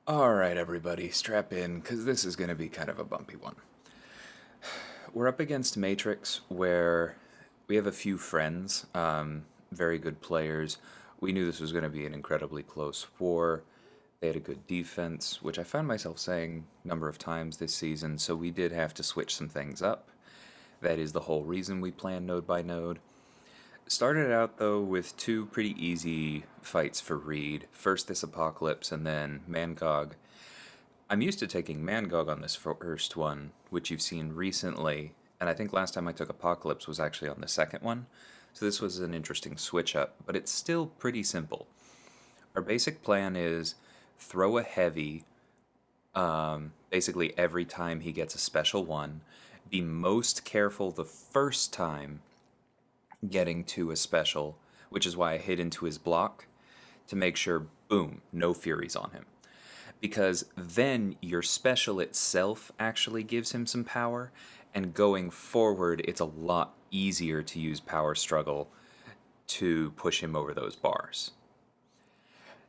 Alright, everybody, strap in, because this is going to be kind of a bumpy one. We're up against Matrix, where we have a few friends, very good players. We knew this was going to be an incredibly close war. They had a good defense, which I found myself saying a number of times this season, so we did have to switch some things up. That is the whole reason we plan node by node. Started out though with two pretty easy fights for Reed. First this Apocalypse and then Mangog. I'm used to taking Mangog on this first one, which you've seen recently, and I think last time I took Apocalypse was actually on the second one. So this was an interesting switch up, but it's still pretty simple. Our basic plan is throw a heavy basically every time he gets a special one. Be most careful the first time getting to a special, which is why I hit into his block to make sure, boom, no Furies on him. Because then your special itself actually gives him some power, and going forward, it's a lot easier to use Power Struggle to push him over those bars.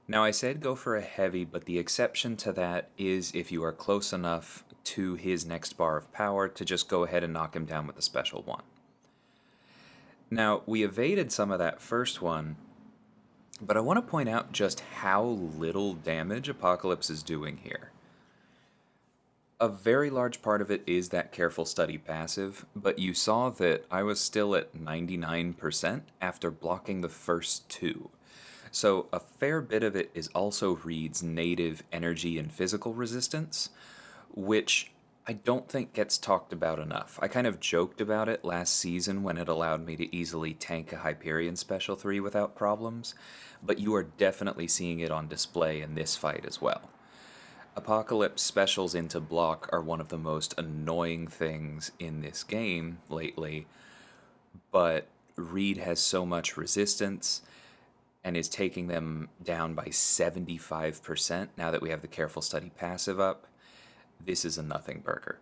Now, I said go for a heavy, but the exception to that is if you are close enough to his next bar of power to just go ahead and knock him down with a special one. Now, we evaded some of that first one, but I want to point out just how little damage Apocalypse is doing here. A very large part of it is that careful study passive, but you saw that I was still at 99% after blocking the first two. So a fair bit of it is also Reed's native energy and physical resistance, which I don't think gets talked about enough. I kind of joked about it last season when it allowed me to easily tank a Hyperion Special 3 without problems, but you are definitely seeing it on display in this fight as well. Apocalypse specials into block are one of the most annoying things in this game lately, but Reed has so much resistance and is taking them down by 75% now that we have the careful study passive up. This is a nothing burger.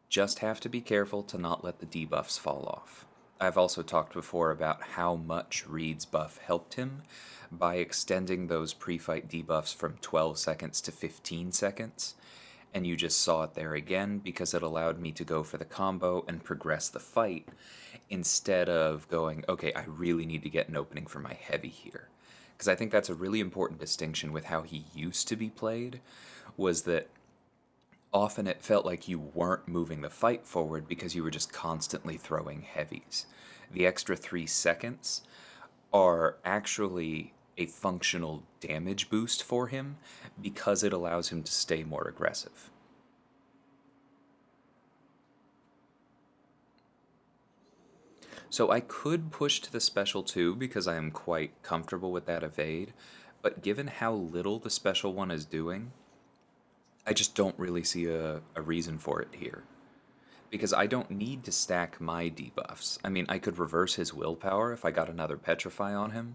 Just have to be careful to not let the debuffs fall off. I've also talked before about how much Reed's buff helped him by extending those pre-fight debuffs from 12 seconds to 15 seconds, and you just saw it there again because it allowed me to go for the combo and progress the fight instead of going, okay, I really need to get an opening for my heavy here. Because I think that's a really important distinction with how he used to be played, was that often it felt like you weren't moving the fight forward because you were just constantly throwing heavies. The extra 3 seconds are actually a functional damage boost for him because it allows him to stay more aggressive. So I could push to the special 2 because I am quite comfortable with that evade, but given how little the special 1 is doing, I just don't really see a reason for it here. Because I don't need to stack my debuffs. I mean, I could reverse his willpower if I got another Petrify on him,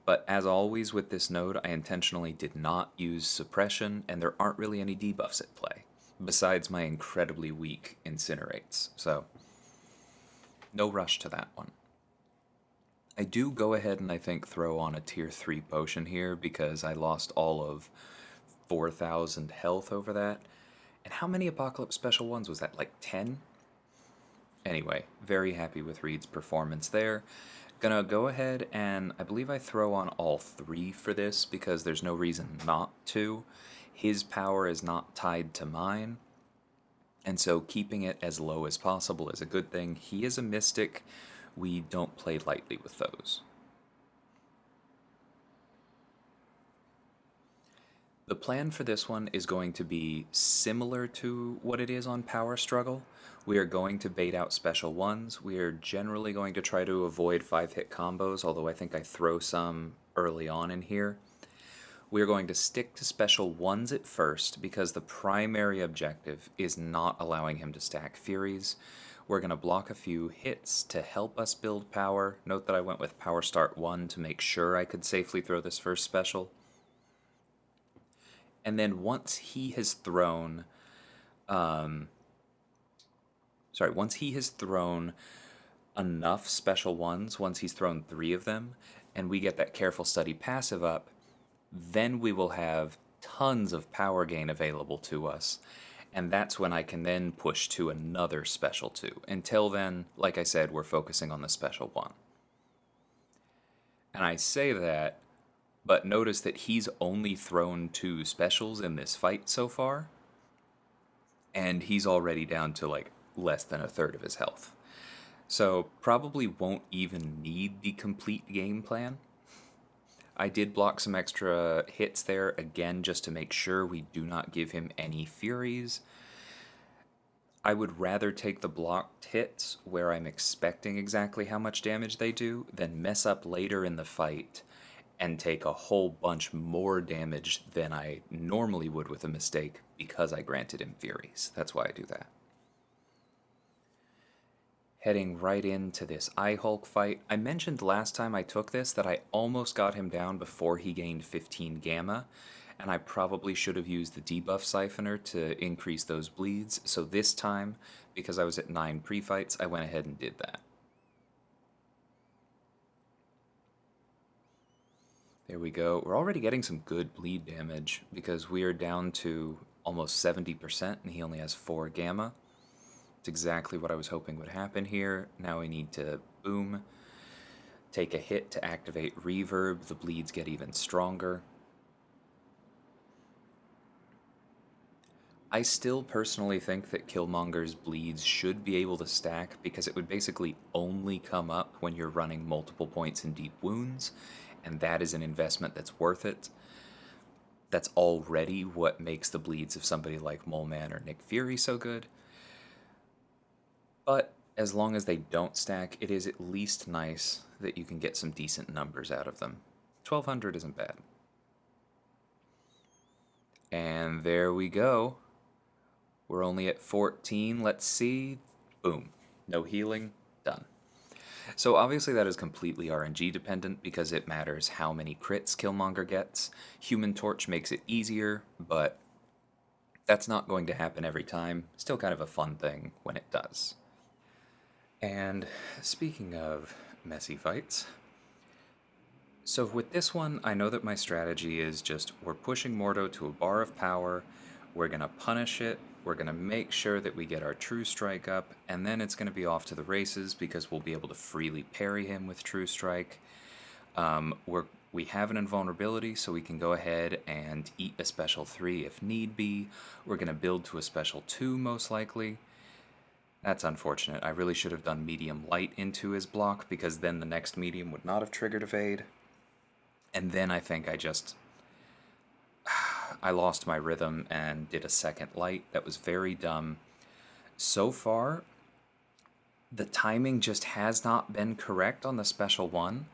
but as always with this node, I intentionally did not use suppression, and there aren't really any debuffs at play, besides my incredibly weak Incinerates, so no rush to that one. I do go ahead and I think throw on a tier 3 potion here because I lost all of 4,000 health over that. And how many Apocalypse special ones was that, like 10? Anyway, very happy with Reed's performance there. Gonna go ahead and I believe I throw on all 3 for this because there's no reason not to. His power is not tied to mine, and so keeping it as low as possible is a good thing. He is a mystic. We don't play lightly with those. The plan for this one is going to be similar to what it is on Power Struggle. We are going to bait out special ones. We are generally going to try to avoid 5-hit combos, although I think I throw some early on in here. We are going to stick to special ones at first because the primary objective is not allowing him to stack Furies. We're going to block a few hits to help us build power. Note that I went with Power Start 1 to make sure I could safely throw this first special. And then once he has thrown, once he has thrown enough special ones, once he's thrown 3 of them, and we get that careful study passive up, then we will have tons of power gain available to us. And that's when I can then push to another special 2. Until then, like I said, we're focusing on the special 1. And I say that, but notice that he's only thrown 2 specials in this fight so far. And he's already down to like less than a third of his health. So probably won't even need the complete game plan. I did block some extra hits there, again, just to make sure we do not give him any Furies. I would rather take the blocked hits where I'm expecting exactly how much damage they do than mess up later in the fight and take a whole bunch more damage than I normally would with a mistake because I granted him Furies. That's why I do that. Heading right into this Eye-Hulk fight. I mentioned last time I took this that I almost got him down before he gained 15 Gamma, and I probably should have used the debuff Siphoner to increase those bleeds, so this time, because I was at 9 pre-fights, I went ahead and did that. There we go. We're already getting some good bleed damage, because we are down to almost 70%, and he only has 4 Gamma. It's exactly what I was hoping would happen here. Now we need to, boom, take a hit to activate Reverb. The bleeds get even stronger. I still personally think that Killmonger's bleeds should be able to stack because it would basically only come up when you're running multiple points in deep wounds, and that is an investment that's worth it. That's already what makes the bleeds of somebody like Mole Man or Nick Fury so good. But as long as they don't stack, it is at least nice that you can get some decent numbers out of them. 1200 isn't bad. And there we go. We're only at 14. Let's see. Boom. No healing. Done. So obviously that is completely RNG dependent because it matters how many crits Killmonger gets. Human Torch makes it easier, but that's not going to happen every time. Still kind of a fun thing when it does. And speaking of messy fights, so with this one, I know that my strategy is just we're pushing Mordo to a bar of power, we're going to punish it, we're going to make sure that we get our True Strike up, and then it's going to be off to the races because we'll be able to freely parry him with True Strike. We have an invulnerability, so we can go ahead and eat a special 3 if need be. We're going to build to a special 2 most likely. That's unfortunate. I really should have done medium light into his block because then the next medium would not have triggered evade. And then I think I lost my rhythm and did a second light. That was very dumb. So far, the timing just has not been correct on the special 1.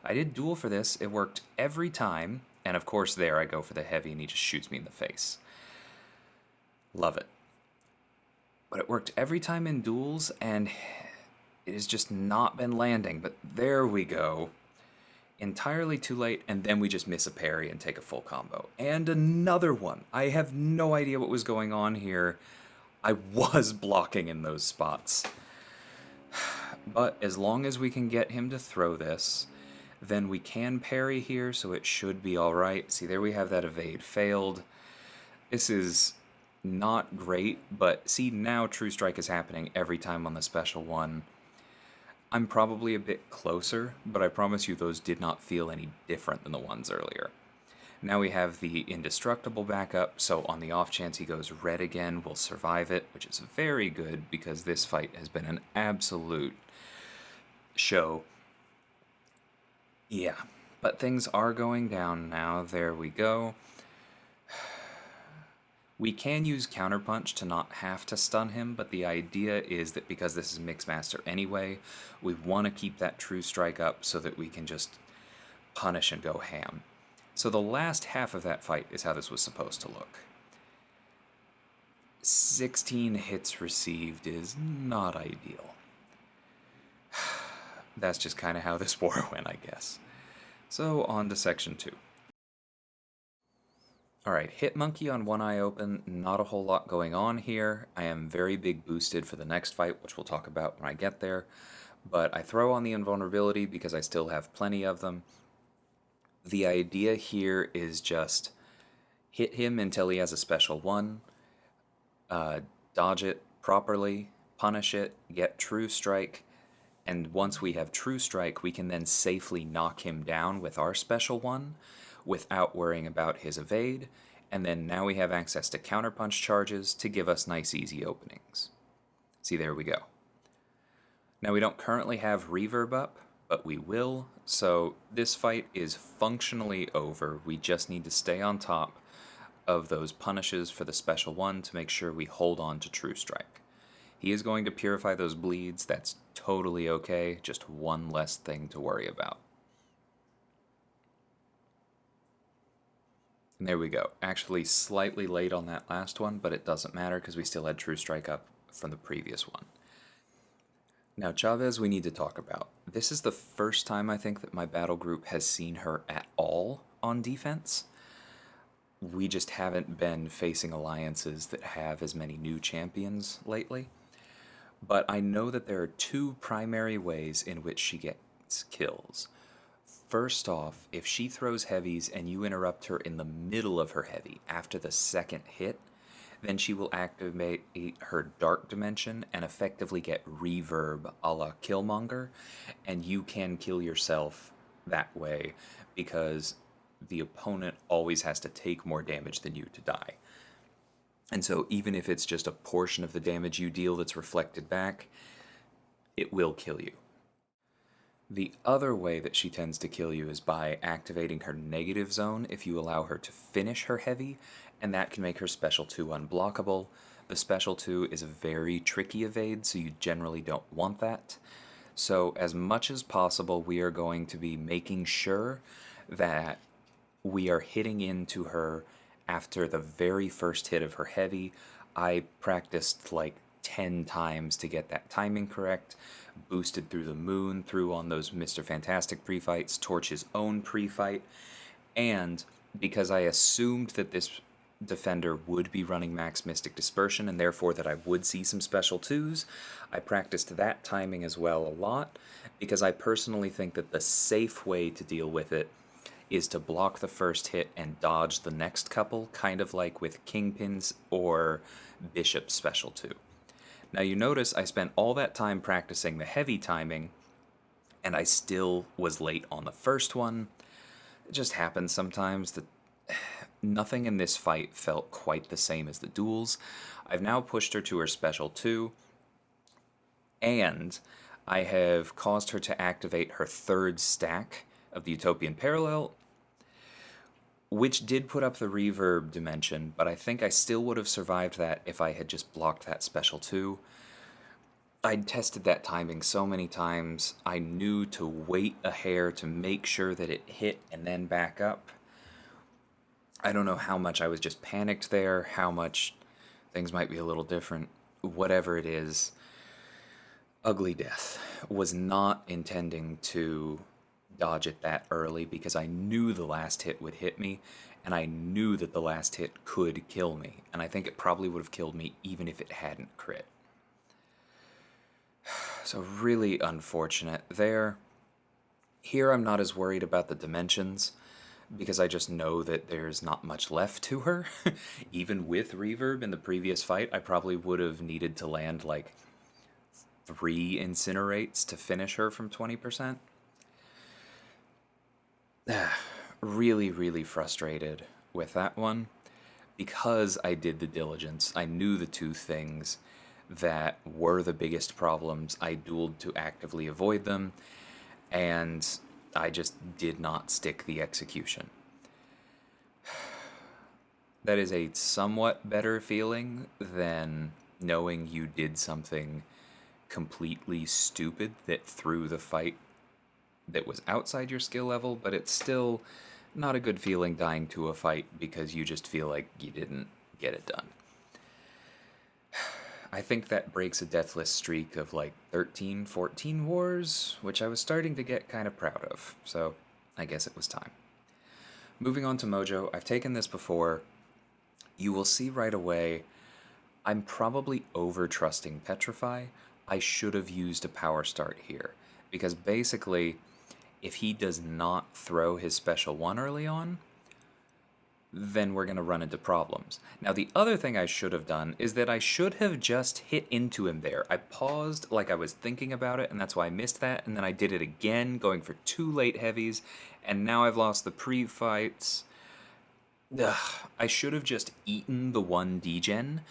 I did duel for this. It worked every time. And of course there I go for the heavy and he just shoots me in the face. Love it. But it worked every time in duels, and it has just not been landing. But there we go. Entirely too late, and then we just miss a parry and take a full combo. And another one. I have no idea what was going on here. I was blocking in those spots. But as long as we can get him to throw this, then we can parry here, so it should be alright. See, there we have that evade failed. This is not great, but see, now True Strike is happening every time on the special 1. I'm probably a bit closer, but I promise you those did not feel any different than the ones earlier. Now we have the Indestructible backup, so on the off chance he goes red again, we'll survive it, which is very good because this fight has been an absolute show. Yeah, but things are going down now. There we go. We can use Counterpunch to not have to stun him, but the idea is that because this is Mixmaster anyway, we want to keep that True Strike up so that we can just punish and go ham. So the last half of that fight is how this was supposed to look. 16 hits received is not ideal. That's just kind of how this war went, I guess. So on to section 2. Alright, Hit Monkey on one eye open, not a whole lot going on here. I am very big boosted for the next fight, which we'll talk about when I get there. But I throw on the invulnerability because I still have plenty of them. The idea here is just hit him until he has a special 1, dodge it properly, punish it, get True Strike, and once we have True Strike, we can then safely knock him down with our special 1 without worrying about his evade, and then now we have access to counterpunch charges to give us nice easy openings. See, there we go. Now we don't currently have reverb up, but we will, so this fight is functionally over. We just need to stay on top of those punishes for the special 1 to make sure we hold on to True Strike. He is going to purify those bleeds, that's totally okay, just one less thing to worry about. And there we go. Actually slightly late on that last one, but it doesn't matter because we still had True Strike up from the previous one. Now Chavez we need to talk about. This is the first time I think that my battle group has seen her at all on defense. We just haven't been facing alliances that have as many new champions lately. But I know that there are 2 primary ways in which she gets kills. First off, if she throws heavies and you interrupt her in the middle of her heavy after the second hit, then she will activate her Dark Dimension and effectively get reverb a la Killmonger, and you can kill yourself that way because the opponent always has to take more damage than you to die. And so even if it's just a portion of the damage you deal that's reflected back, it will kill you. The other way that she tends to kill you is by activating her negative zone if you allow her to finish her heavy, and that can make her special 2 unblockable. The special 2 is a very tricky evade, so you generally don't want that. So as much as possible, we are going to be making sure that we are hitting into her after the very first hit of her heavy. I practiced like 10 times to get that timing correct, boosted through the moon, threw on those Mr. Fantastic pre-fights, Torch's own pre-fight, and because I assumed that this defender would be running max Mystic Dispersion and therefore that I would see some special 2s, I practiced that timing as well a lot, because I personally think that the safe way to deal with it is to block the first hit and dodge the next couple, kind of like with Kingpin's or Bishop's special 2. Now you notice I spent all that time practicing the heavy timing, and I still was late on the first one. It just happens sometimes that nothing in this fight felt quite the same as the duels. I've now pushed her to her special 2, and I have caused her to activate her 3rd stack of the Utopian Parallel, which did put up the reverb dimension, but I think I still would have survived that if I had just blocked that special 2. I'd tested that timing so many times, I knew to wait a hair to make sure that it hit and then back up. I don't know how much I was just panicked there, how much things might be a little different, whatever it is. Ugly Death was not intending to dodge it that early because I knew the last hit would hit me, and I knew that the last hit could kill me, and I think it probably would have killed me even if it hadn't crit. So really unfortunate there. Here I'm not as worried about the dimensions because I just know that there's not much left to her. Even with reverb in the previous fight, I probably would have needed to land like 3 incinerates to finish her from 20%. Really, really frustrated with that one because I did the diligence. I knew the 2 things that were the biggest problems. I dueled to actively avoid them, and I just did not stick the execution. That is a somewhat better feeling than knowing you did something completely stupid that threw the fight that was outside your skill level, but it's still not a good feeling dying to a fight because you just feel like you didn't get it done. I think that breaks a deathless streak of like 13, 14 wars, which I was starting to get kind of proud of, so I guess it was time. Moving on to Mojo, I've taken this before. You will see right away, I'm probably over-trusting Petrify. I should have used a power start here, because basically, if he does not throw his special 1 early on, then we're going to run into problems. Now, the other thing I should have done is that I should have just hit into him there. I paused like I was thinking about it, and that's why I missed that, and then I did it again, going for 2 late heavies, and now I've lost the pre-fights. Ugh, I should have just eaten the 1 degen,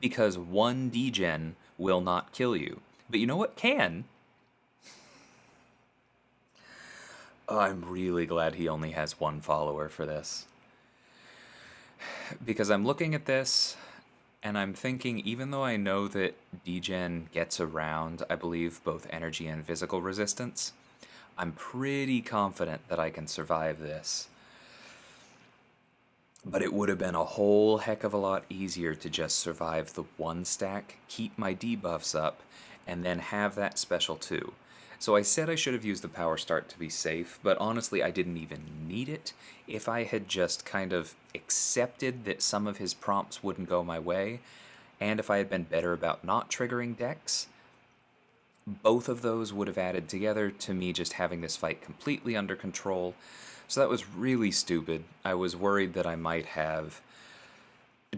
because 1 degen will not kill you. But you know what can? Oh, I'm really glad he only has 1 follower for this. Because I'm looking at this, and I'm thinking, even though I know that degen gets around, I believe, both energy and physical resistance, I'm pretty confident that I can survive this. But it would have been a whole heck of a lot easier to just survive the 1 stack, keep my debuffs up, and then have that special 2. So I said I should have used the power start to be safe, but honestly I didn't even need it. If I had just kind of accepted that some of his prompts wouldn't go my way, and if I had been better about not triggering decks, both of those would have added together to me just having this fight completely under control. So that was really stupid. I was worried that I might have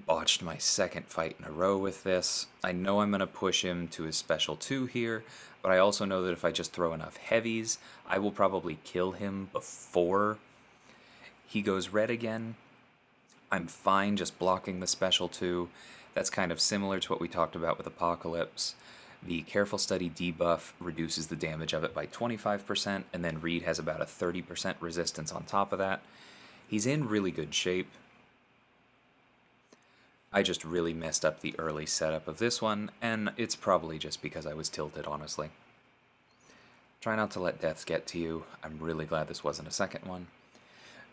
botched my 2nd fight in a row with this. I know I'm going to push him to his special 2 here, but I also know that if I just throw enough heavies, I will probably kill him before he goes red again. I'm fine just blocking the special 2. That's kind of similar to what we talked about with Apocalypse. The Careful Study debuff reduces the damage of it by 25%, and then Reed has about a 30% resistance on top of that. He's in really good shape. I just really messed up the early setup of this one, and it's probably just because I was tilted, honestly. Try not to let deaths get to you. I'm really glad this wasn't a 2nd one.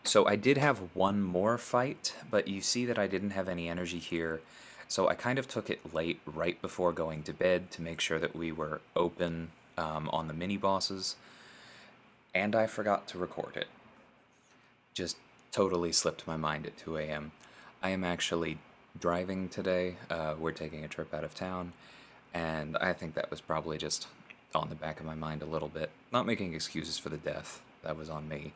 So I did have 1 more fight, but you see that I didn't have any energy here, so I kind of took it late, right before going to bed, to make sure that we were open on the mini-bosses, and I forgot to record it. Just totally slipped my mind at 2 a.m. I am actually driving today. We're taking a trip out of town, and I think that was probably just on the back of my mind a little bit. Not making excuses for the death, that was on me,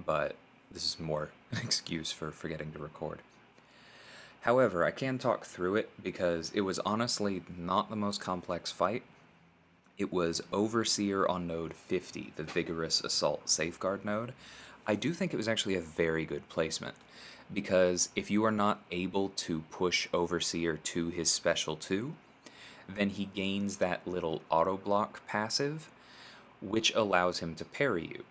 but this is more an excuse for forgetting to record. However, I can talk through it because it was honestly not the most complex fight. It was Overseer on node 50, the Vigorous Assault Safeguard node. I do think it was actually a very good placement, because if you are not able to push Overseer to his special 2, then he gains that little auto block passive, which allows him to parry you.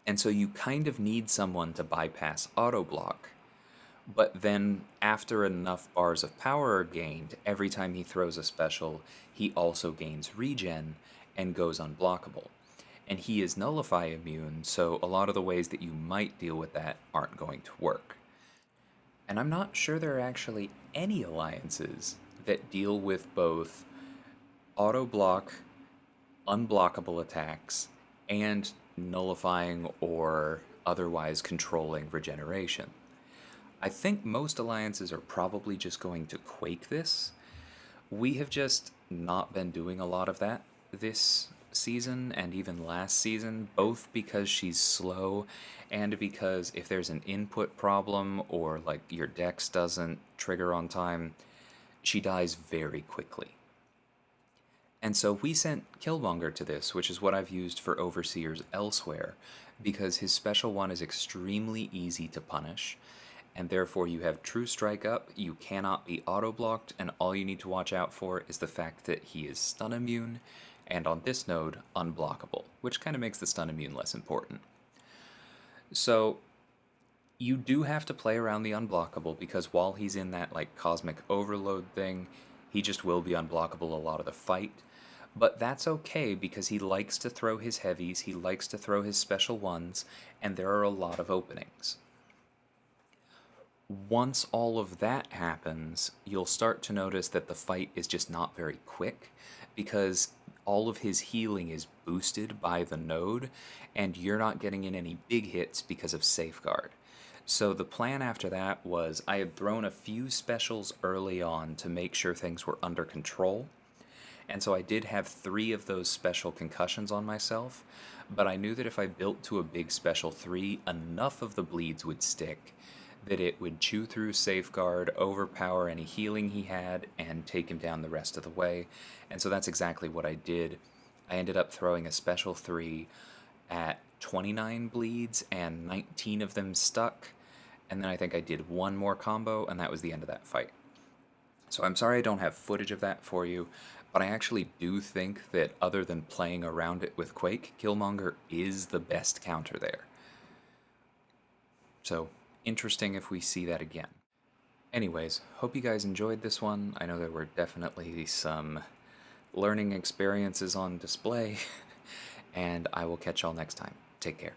And so you kind of need someone to bypass auto block. But then, after enough bars of power are gained, every time he throws a special, he also gains regen and goes unblockable. And he is nullify immune, so a lot of the ways that you might deal with that aren't going to work. And I'm not sure there are actually any alliances that deal with both auto block, unblockable attacks, and nullifying or otherwise controlling regeneration. I think most alliances are probably just going to quake this. We have just not been doing a lot of that this season and even last season, both because she's slow and because if there's an input problem or like your dex doesn't trigger on time, she dies very quickly. And so we sent Killmonger to this, which is what I've used for Overseers elsewhere, because his special 1 is extremely easy to punish, and therefore you have True Strike up, you cannot be auto-blocked, and all you need to watch out for is the fact that he is stun immune, and on this node, unblockable, which kind of makes the stun immune less important. So you do have to play around the unblockable, because while he's in that like cosmic overload thing, he just will be unblockable a lot of the fight. But that's okay, because he likes to throw his heavies, he likes to throw his special 1s, and there are a lot of openings. Once all of that happens, you'll start to notice that the fight is just not very quick, because all of his healing is boosted by the node, and you're not getting in any big hits because of Safeguard. So the plan after that was I had thrown a few specials early on to make sure things were under control, and so I did have 3 of those special concussions on myself, but I knew that if I built to a big special 3, enough of the bleeds would stick that it would chew through Safeguard, overpower any healing he had, and take him down the rest of the way. And so that's exactly what I did. I ended up throwing a special 3 at 29 bleeds, and 19 of them stuck. And then I think I did one more combo, and that was the end of that fight. So I'm sorry I don't have footage of that for you, but I actually do think that other than playing around it with Quake, Killmonger is the best counter there. So, interesting if we see that again. Anyways, hope you guys enjoyed this one. I know there were definitely some learning experiences on display, and I will catch y'all next time. Take care.